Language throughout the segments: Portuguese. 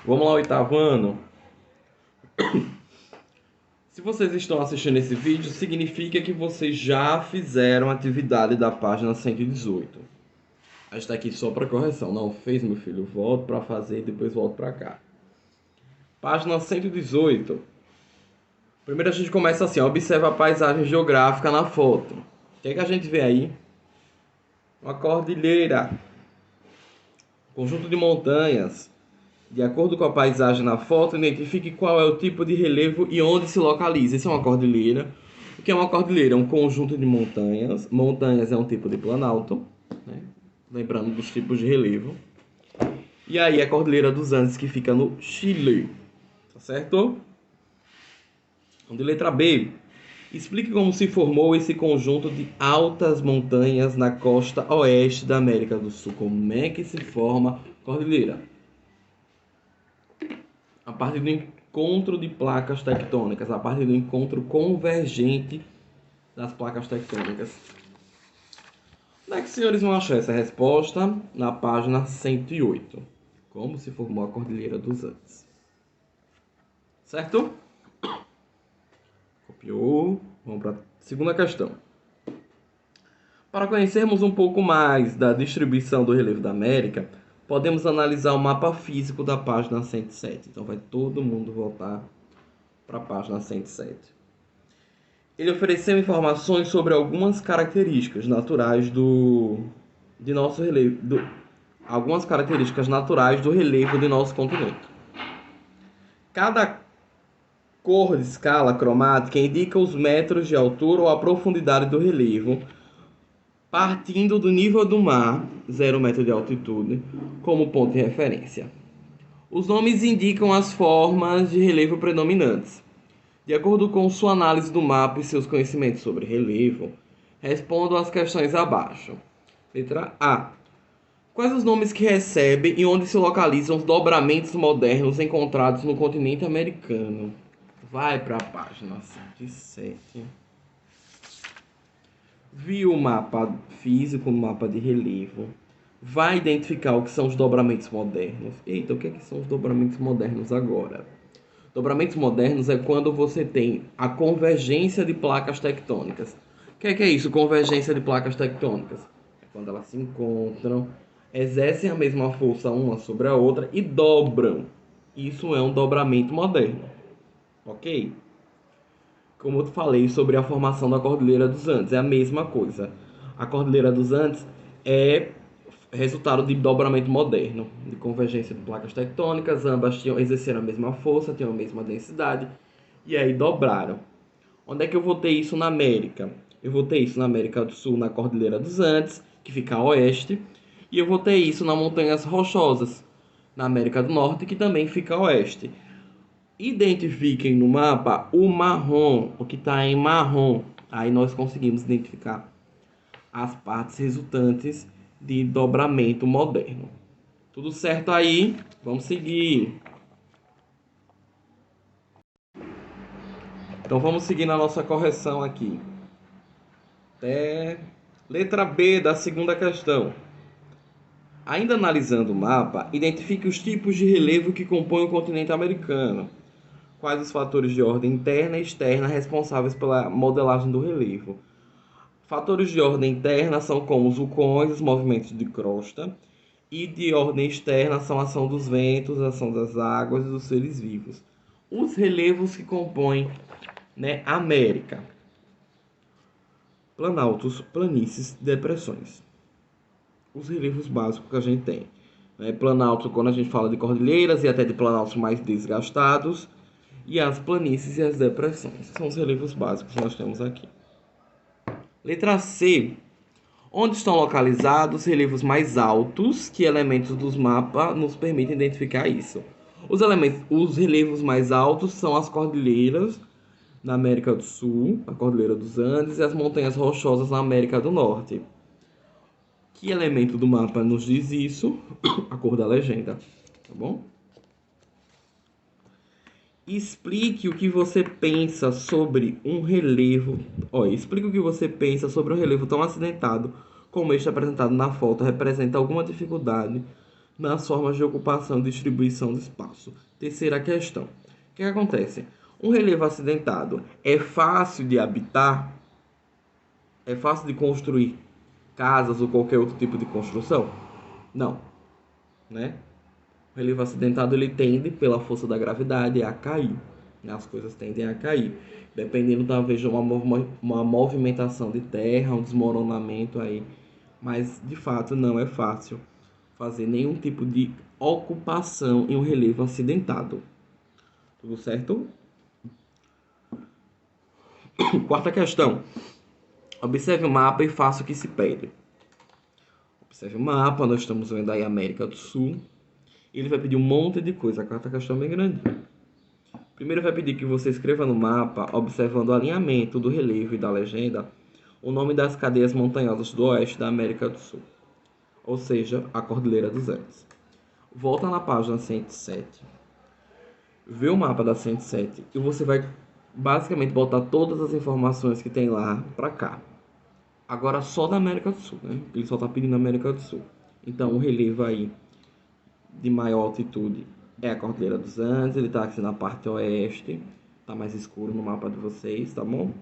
Vamos lá, oitavo ano. Se vocês estão assistindo esse vídeo, significa que vocês já fizeram a atividade da página 118. A gente está aqui só para correção. Não fez, meu filho? Volto para fazer e depois volto para cá. Página 118. Primeiro a gente começa assim, ó, observa a paisagem geográfica na foto. O que é que a gente vê aí? Uma cordilheira. Conjunto de montanhas. De acordo com a paisagem na foto, identifique qual é o tipo de relevo e onde se localiza. Isso é uma cordilheira. O que é uma cordilheira? É um conjunto de montanhas. Montanhas é um tipo de planalto, né? Lembrando dos tipos de relevo. E aí a Cordilheira dos Andes, que fica no Chile. Tá certo? De letra B. Explique como se formou esse conjunto de altas montanhas na costa oeste da América do Sul. Como é que se forma a cordilheira? A partir do encontro de placas tectônicas, a partir do encontro convergente das placas tectônicas. Onde é que os senhores vão achar essa resposta? Na página 108. Como se formou a Cordilheira dos Andes. Certo? Copiou. Vamos para a segunda questão. Para conhecermos um pouco mais da distribuição do relevo da América, podemos analisar o mapa físico da página 107. Então vai todo mundo voltar para a página 107. Ele ofereceu informações sobre algumas características naturais de nosso relevo, algumas características naturais do relevo de nosso continente. Cada cor de escala cromática indica os metros de altura ou a profundidade do relevo, partindo do nível do mar, 0 metro de altitude, como ponto de referência. Os nomes indicam as formas de relevo predominantes. De acordo com sua análise do mapa e seus conhecimentos sobre relevo, respondam às questões abaixo. Letra A. Quais os nomes que recebem e onde se localizam os dobramentos modernos encontrados no continente americano? Vai para a página 107. Viu o mapa físico, o mapa de relevo. Vai identificar o que são os dobramentos modernos. Eita, o que são os dobramentos modernos agora? Dobramentos modernos é quando você tem a convergência de placas tectônicas. O que é isso, convergência de placas tectônicas? É quando elas se encontram, exercem a mesma força uma sobre a outra e dobram. Isso é um dobramento moderno. Ok? Como eu falei sobre a formação da Cordilheira dos Andes, é a mesma coisa. A Cordilheira dos Andes é resultado de dobramento moderno, de convergência de placas tectônicas, ambas exerceram a mesma força, tinham a mesma densidade, e aí dobraram. Onde é que eu vou ter isso na América? Eu vou ter isso na América do Sul, na Cordilheira dos Andes, que fica a oeste, e eu vou ter isso nas Montanhas Rochosas, na América do Norte, que também fica a oeste. Identifiquem no mapa o marrom, o que está em marrom. Aí nós conseguimos identificar as partes resultantes de dobramento moderno. Tudo certo aí? Vamos seguir. Então vamos seguir na nossa correção aqui. Letra B da segunda questão. Ainda analisando o mapa, identifique os tipos de relevo que compõem o continente americano. Quais os fatores de ordem interna e externa responsáveis pela modelagem do relevo? Fatores de ordem interna são como os vulcões, os movimentos de crosta, e de ordem externa são a ação dos ventos, a ação das águas e dos seres vivos. Os relevos que compõem, a América: planaltos, planícies, depressões. Os relevos básicos que a gente tem. Planalto, quando a gente fala de cordilheiras e até de planaltos mais desgastados, e as planícies e as depressões. São os relevos básicos que nós temos aqui. Letra C. Onde estão localizados relevos mais altos? Que elementos dos mapas nos permitem identificar isso? Os relevos mais altos são as cordilheiras na América do Sul, a Cordilheira dos Andes, e as montanhas rochosas na América do Norte. Que elemento do mapa nos diz isso? A cor da legenda, tá bom? Explique o que você pensa sobre um relevo. Explique o que você pensa sobre um relevo tão acidentado como este apresentado na foto. Representa alguma dificuldade nas formas de ocupação e distribuição do espaço. Terceira questão. O que acontece? Um relevo acidentado é fácil de habitar? É fácil de construir casas ou qualquer outro tipo de construção? Não, né? O relevo acidentado ele tende, pela força da gravidade, a cair. As coisas tendem a cair. Dependendo, talvez, de uma movimentação de terra, um desmoronamento aí. Mas, de fato, não é fácil fazer nenhum tipo de ocupação em um relevo acidentado. Tudo certo? Quarta questão. Observe o mapa e faça o que se pede. Observe o mapa, nós estamos vendo aí a América do Sul. Ele vai pedir um monte de coisa. A quarta questão é bem grande. Primeiro vai pedir que você escreva no mapa, observando o alinhamento do relevo e da legenda, o nome das cadeias montanhosas do oeste da América do Sul, ou seja, a Cordilheira dos Andes. Volta na página 107, vê o mapa da 107 e você vai basicamente botar todas as informações que tem lá para cá. Agora só da América do Sul, né? Ele só está pedindo a América do Sul. Então o relevo aí de maior altitude é a Cordilheira dos Andes, ele está aqui na parte oeste, está mais escuro no mapa de vocês, tá bom?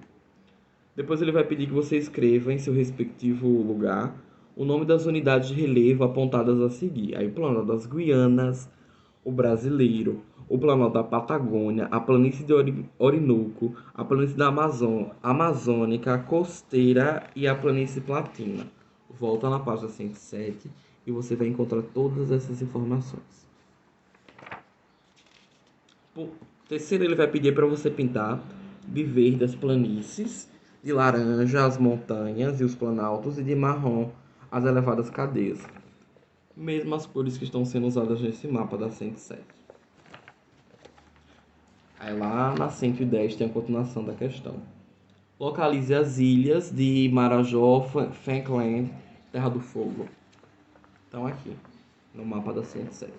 Depois ele vai pedir que você escreva em seu respectivo lugar o nome das unidades de relevo apontadas a seguir. Aí o Planalto das Guianas, o Brasileiro, o Planalto da Patagônia, a Planície de Orinoco, a Planície da Amazônica, a Costeira e a Planície Platina. Volta na página 107 e você vai encontrar todas essas informações. Por terceiro, ele vai pedir para você pintar de verde as planícies, de laranja as montanhas e os planaltos e de marrom as elevadas cadeias. Mesmas cores que estão sendo usadas nesse mapa da 107. Aí lá na 110 tem a continuação da questão. Localize as ilhas de Marajó, Falkland, Terra do Fogo. Estão aqui, no mapa da 107.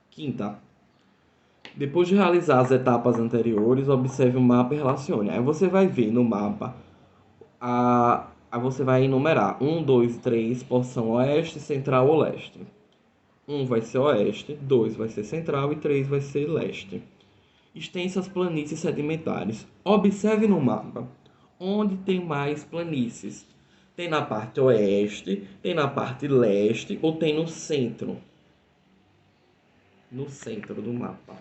Quinta. Depois de realizar as etapas anteriores, observe o mapa e relacione. Aí você vai ver no mapa, aí você vai enumerar 1, 2, 3, porção oeste, central ou leste. 1 vai ser oeste, 2 vai ser central e 3 vai ser leste. Extensas planícies sedimentares. Observe no mapa onde tem mais planícies. Tem na parte oeste, tem na parte leste ou tem no centro. No centro do mapa,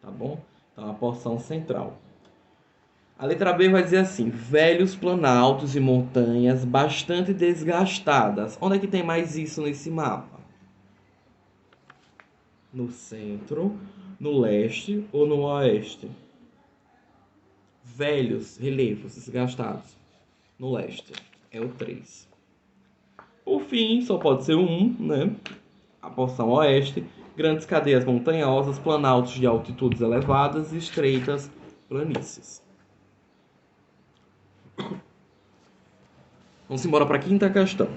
tá bom? Então, a porção central. A letra B vai dizer assim: velhos planaltos e montanhas bastante desgastadas. Onde é que tem mais isso nesse mapa? No centro, no leste ou no oeste? Velhos relevos desgastados. No leste. É o 3. Por fim, só pode ser o 1, né? A porção oeste. Grandes cadeias montanhosas, planaltos de altitudes elevadas e estreitas planícies. Vamos embora para a quinta questão.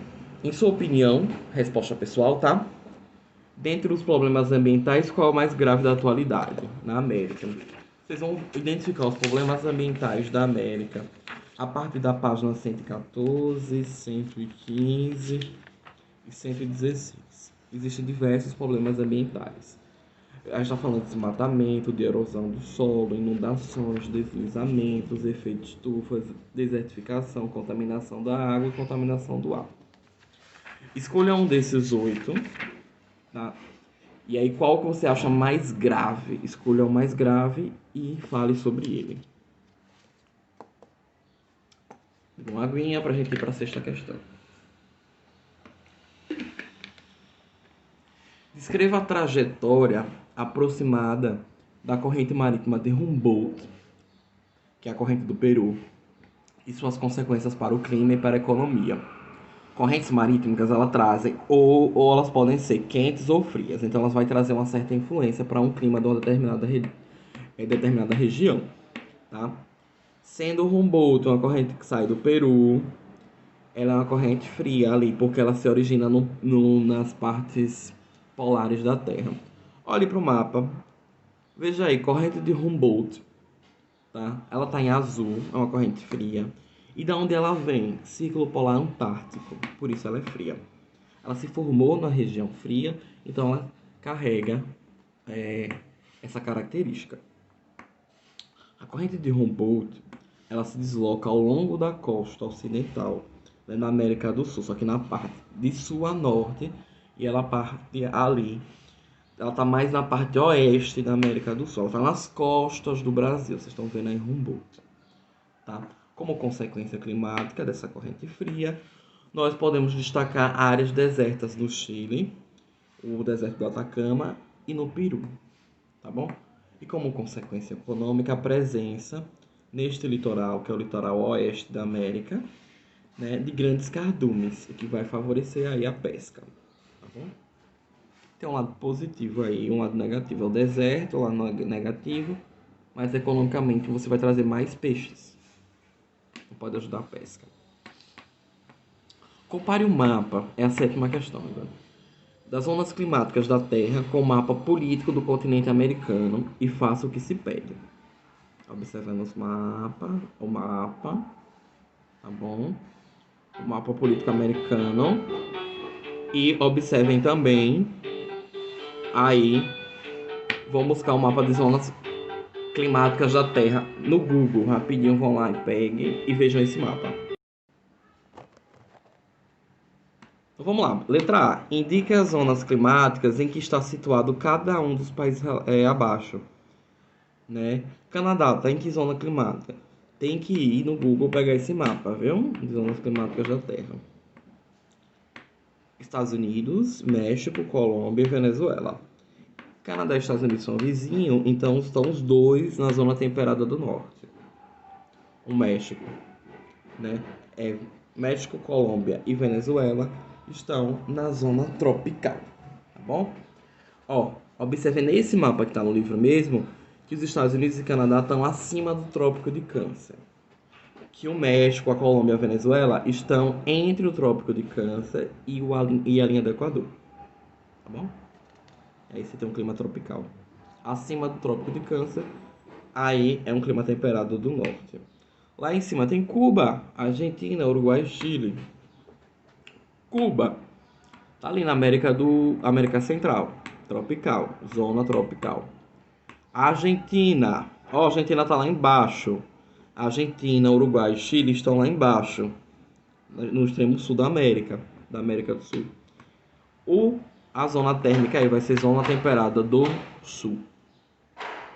Em sua opinião, resposta pessoal, tá? Dentre os problemas ambientais, qual é o mais grave da atualidade na América? Vocês vão identificar os problemas ambientais da América a partir da página 114, 115 e 116. Existem diversos problemas ambientais. A gente está falando de desmatamento, de erosão do solo, inundações, deslizamentos, efeito de estufas, desertificação, contaminação da água e contaminação do ar. Escolha um desses 8, tá? E aí, qual que você acha mais grave? Escolha o mais grave e fale sobre ele. Uma aguinha para a gente ir para a sexta questão. Descreva a trajetória aproximada da corrente marítima de Humboldt, que é a corrente do Peru, e suas consequências para o clima e para a economia. Correntes marítimas, elas trazem, ou elas podem ser quentes ou frias, então elas vão trazer uma certa influência para um clima de uma determinada região, tá? Sendo o Humboldt uma corrente que sai do Peru, ela é uma corrente fria ali, porque ela se origina nas partes polares da Terra. Olhe para o mapa, veja aí, corrente de Humboldt, tá? Ela está em azul, é uma corrente fria. E da onde ela vem? Círculo Polar Antártico, por isso ela é fria. ela se formou na região fria, então ela carrega essa característica. A corrente de Humboldt, ela se desloca ao longo da costa ocidental, né, na América do Sul, só que na parte de sul a norte, e ela parte ali. Ela está mais na parte oeste da América do Sul, ela está nas costas do Brasil, vocês estão vendo aí Humboldt. Tá? Como consequência climática dessa corrente fria, nós podemos destacar áreas desertas no Chile, o deserto do Atacama e no Peru, tá bom? E como consequência econômica, a presença neste litoral, que é o litoral oeste da América, né, de grandes cardumes, o que vai favorecer aí a pesca, tá bom? Tem um lado positivo aí, um lado negativo é o deserto, o lado negativo, mas economicamente você vai trazer mais peixes, pode ajudar a pesca. Compare o mapa, é a sétima questão agora, das zonas climáticas da Terra com o mapa político do continente americano e faça o que se pede. Observando o mapa, tá bom? O mapa político americano. E observem também, aí, vamos buscar o mapa de zonas climáticas da Terra no Google. Rapidinho, vão lá e peguem e vejam esse mapa. Então, vamos lá. Letra A. Indique as zonas climáticas em que está situado cada um dos países abaixo. Né? Canadá está em que zona climática? Tem que ir no Google pegar esse mapa, viu? De zonas climáticas da Terra. Estados Unidos, México, Colômbia e Venezuela. Canadá e Estados Unidos são vizinhos, então estão os dois na zona temperada do norte. O México, né? México, Colômbia e Venezuela estão na zona tropical, tá bom? Ó, observe nesse mapa que está no livro mesmo, que os Estados Unidos e Canadá estão acima do Trópico de Câncer. Que o México, a Colômbia e a Venezuela estão entre o Trópico de Câncer e a linha do Equador. Tá bom? Aí você tem um clima tropical. Acima do Trópico de Câncer, aí é um clima temperado do norte. Lá em cima tem Cuba, Argentina, Uruguai e Chile. Cuba tá ali na América Central, tropical, zona tropical. Argentina, ó, a Argentina tá lá embaixo. Argentina, Uruguai e Chile estão lá embaixo, no extremo sul da América do Sul. A zona térmica aí vai ser zona temperada do sul.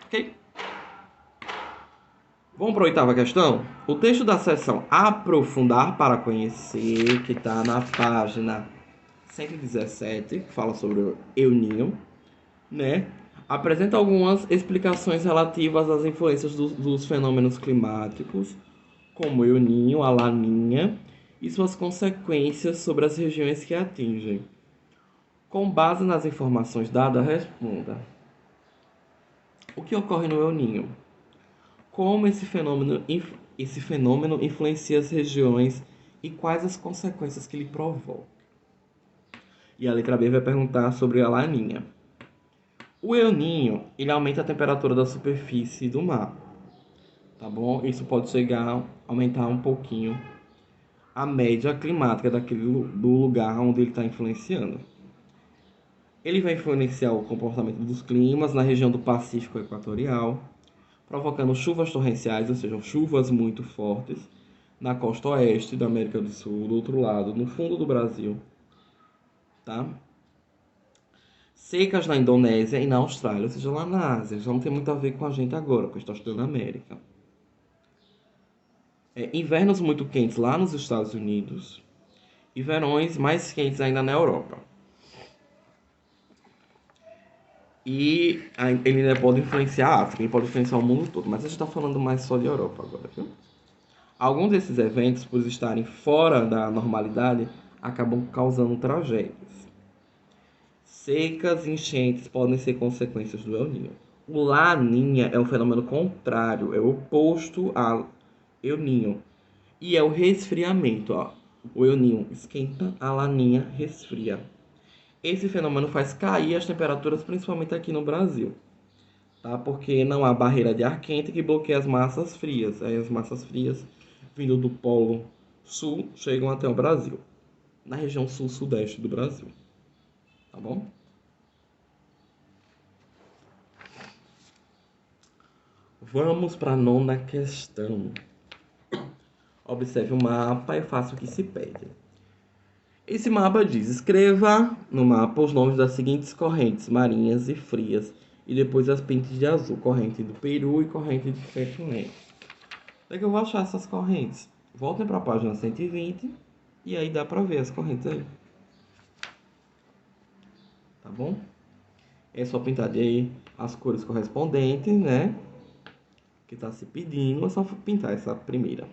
Ok? Vamos para a oitava questão? O texto da seção Aprofundar para Conhecer, que está na página 117, que fala sobre o El Niño, né? Apresenta algumas explicações relativas às influências dos fenômenos climáticos, como o El Niño, a Laninha, e suas consequências sobre as regiões que atingem. Com base nas informações dadas, responda. O que ocorre no El Niño? Como esse fenômeno influencia as regiões e quais as consequências que ele provoca? E a letra B vai perguntar sobre a Laninha. O El Niño, ele aumenta a temperatura da superfície do mar, tá bom? Isso pode chegar a aumentar um pouquinho a média climática do lugar onde ele está influenciando. Ele vai influenciar o comportamento dos climas na região do Pacífico Equatorial, provocando chuvas torrenciais, ou seja, chuvas muito fortes, na costa oeste da América do Sul, do outro lado, no fundo do Brasil, tá? Secas na Indonésia e na Austrália, ou seja, lá na Ásia, já não tem muito a ver com a gente agora, com a gente estudando a América. Invernos muito quentes lá nos Estados Unidos e verões mais quentes ainda na Europa. E ele ainda pode influenciar a África, ele pode influenciar o mundo todo, mas a gente está falando mais só de Europa agora, viu? Alguns desses eventos, por estarem fora da normalidade, acabam causando tragédias. Secas e enchentes podem ser consequências do El Niño. O Laninha é um fenômeno contrário, é o oposto ao El Niño. E é o resfriamento, ó. O El Niño esquenta, a Laninha resfria. Esse fenômeno faz cair as temperaturas, principalmente aqui no Brasil, tá? Porque não há barreira de ar quente que bloqueia as massas frias. Aí as massas frias, vindo do Polo Sul, chegam até o Brasil. na região sul-sudeste do Brasil. Tá bom? Vamos para a nona questão. Observe o mapa e faça o que se pede. Esse mapa diz: escreva no mapa os nomes das seguintes correntes marinhas e frias e depois as pinte de azul, corrente do Peru e corrente de Fetulém. Onde é que eu vou achar essas correntes? Voltem para a página 120 e aí dá para ver as correntes aí. Tá bom? É só pintar aí as cores correspondentes, né? Que está se pedindo, é só pintar essa primeira.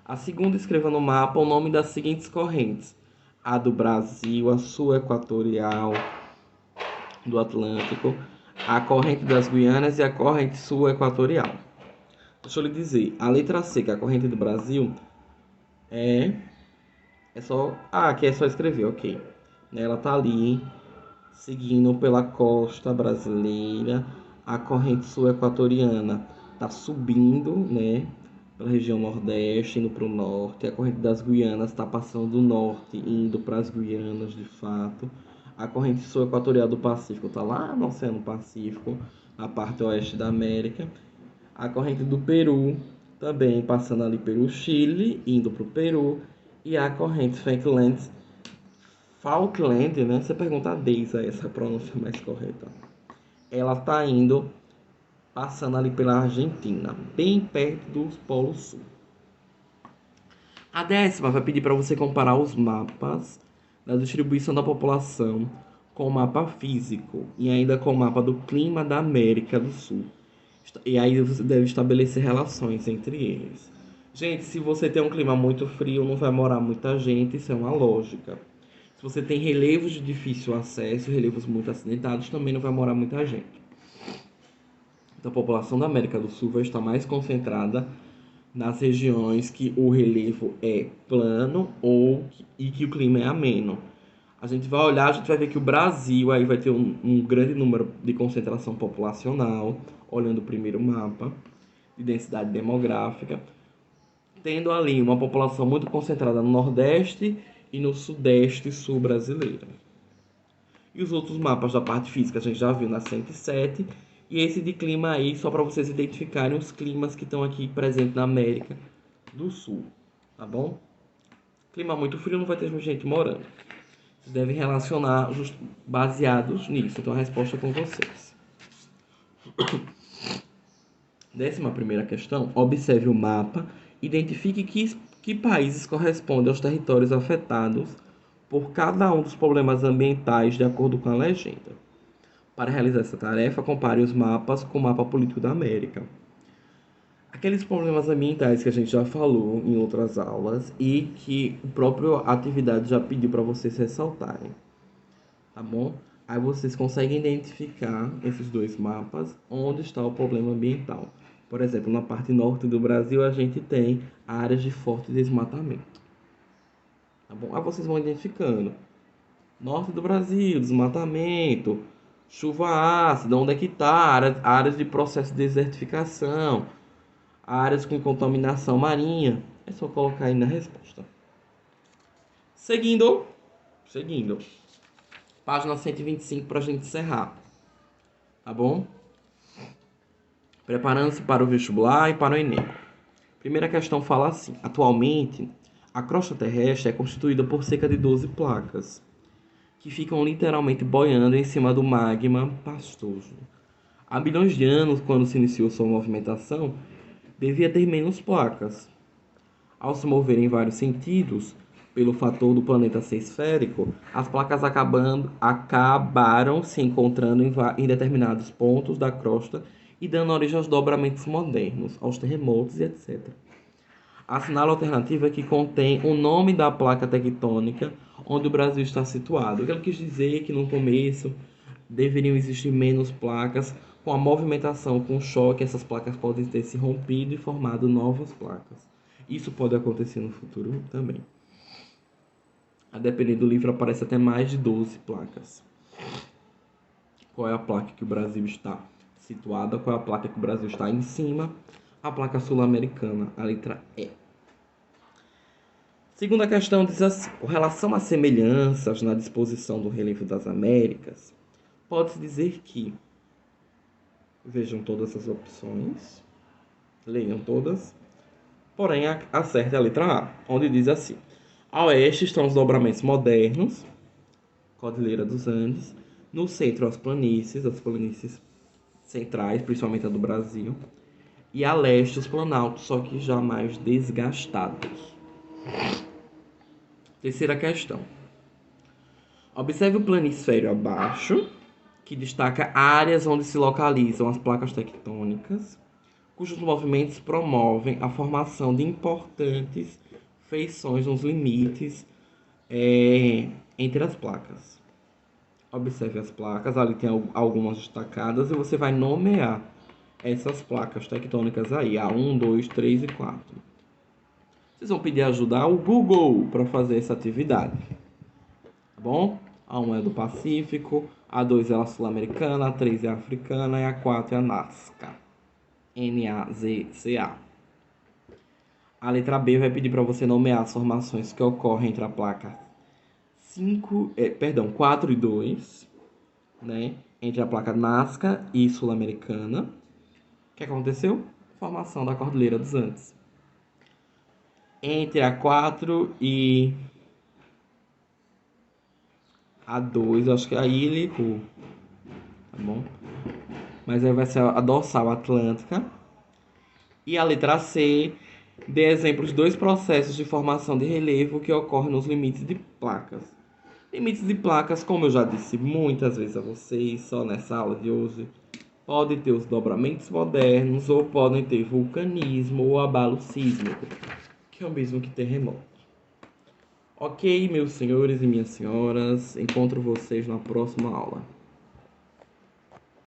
A segunda, escreva no mapa o nome das seguintes correntes: a do Brasil, a sul equatorial do Atlântico, a corrente das Guianas e a corrente sul equatorial. Deixa eu lhe dizer, a letra C, que é a corrente do Brasil, é só. Ah, aqui é só escrever, ok. Ela tá ali, seguindo pela costa brasileira. A corrente sul equatoriana tá subindo, né? Pela região nordeste, indo para o norte. A corrente das Guianas está passando do norte, indo para as Guianas, de fato. A corrente sul equatorial do Pacífico está lá no Oceano Pacífico, na parte oeste da América. A corrente do Peru também passando ali pelo Chile, indo para o Peru. E a corrente Falkland, né? Você pergunta a Deisa, essa pronúncia mais correta. Ela está indo, passando ali pela Argentina, bem perto do Polo Sul. A décima vai pedir para você comparar os mapas da distribuição da população com o mapa físico e ainda com o mapa do clima da América do Sul. E aí você deve estabelecer relações entre eles. Gente, se você tem um clima muito frio, não vai morar muita gente, isso é uma lógica. Se você tem relevos de difícil acesso, relevos muito acidentados, também não vai morar muita gente. Então, a população da América do Sul vai estar mais concentrada nas regiões que o relevo é plano e que o clima é ameno. A gente vai olhar, a gente vai ver que o Brasil aí vai ter um grande número de concentração populacional, olhando o primeiro mapa de densidade demográfica, tendo ali uma população muito concentrada no Nordeste e no Sudeste sul brasileiro. E os outros mapas da parte física a gente já viu na 107. E esse de clima aí, só para vocês identificarem os climas que estão aqui presentes na América do Sul. Tá bom? Clima muito frio, não vai ter gente morando. Vocês devem relacionar baseados nisso. Então a resposta é com vocês. 11ª questão. Observe o mapa. Identifique que países correspondem aos territórios afetados por cada um dos problemas ambientais de acordo com a legenda. Para realizar essa tarefa, compare os mapas com o mapa político da América. Aqueles problemas ambientais que a gente já falou em outras aulas e que o próprio atividade já pediu para vocês ressaltarem. Tá bom? Aí vocês conseguem identificar esses dois mapas onde está o problema ambiental. Por exemplo, na parte norte do Brasil a gente tem áreas de forte desmatamento. Tá bom? Aí vocês vão identificando. Norte do Brasil, desmatamento, chuva ácida, onde é que está? Áreas de processo de desertificação, áreas com contaminação marinha. É só colocar aí na resposta. Seguindo. Página 125 para a gente encerrar. Tá bom? Preparando-se para o vestibular e para o Enem. Primeira questão fala assim: atualmente, a crosta terrestre é constituída por cerca de 12 placas, que ficam literalmente boiando em cima do magma pastoso. Há bilhões de anos, quando se iniciou sua movimentação, devia ter menos placas. Ao se mover em vários sentidos, pelo fator do planeta ser esférico, as placas acabaram se encontrando em determinados pontos da crosta e dando origem aos dobramentos modernos, aos terremotos e etc. A sinal alternativa é que contém o nome da placa tectônica onde o Brasil está situado. O que ela quis dizer é que no começo deveriam existir menos placas. Com a movimentação, com o choque, essas placas podem ter se rompido e formado novas placas. Isso pode acontecer no futuro também. A depender do livro, aparece até mais de 12 placas. Qual é a placa que o Brasil está situada? Qual é a placa que o Brasil está em cima? A placa sul-americana, a letra E. Segunda questão diz assim: com relação às semelhanças na disposição do relevo das Américas, pode-se dizer que, vejam todas as opções, leiam todas, porém a certa é a letra A, onde diz assim: a oeste estão os dobramentos modernos, Cordilheira dos Andes, no centro as planícies centrais, principalmente a do Brasil, e a leste os planaltos, só que já mais desgastados. Terceira questão. Observe o planisfério abaixo, que destaca áreas onde se localizam as placas tectônicas, cujos movimentos promovem a formação de importantes feições nos limites entre as placas. Observe as placas, ali tem algumas destacadas e você vai nomear essas placas tectônicas aí, a 1, 2, 3 e 4. Vocês vão pedir ajuda ao Google para fazer essa atividade, tá bom? A 1 é do Pacífico, a 2 é a Sul-Americana, a 3 é a Africana e a 4 é a Nazca. NAZCA. A letra B vai pedir para você nomear as formações que ocorrem entre a placa 4 e 2, né? Entre a placa Nazca e Sul-Americana. O que aconteceu? Formação da Cordilheira dos Andes. Entre a 4 e a 2, eu acho que aí ele errou, tá bom? Mas aí vai ser a dorsal atlântica. E a letra C, dê exemplos de dois processos de formação de relevo que ocorrem nos limites de placas. Limites de placas, como eu já disse muitas vezes a vocês, só nessa aula de hoje, podem ter os dobramentos modernos ou podem ter vulcanismo ou abalo sísmico, que é o mesmo que terremoto. Ok, meus senhores e minhas senhoras, encontro vocês na próxima aula.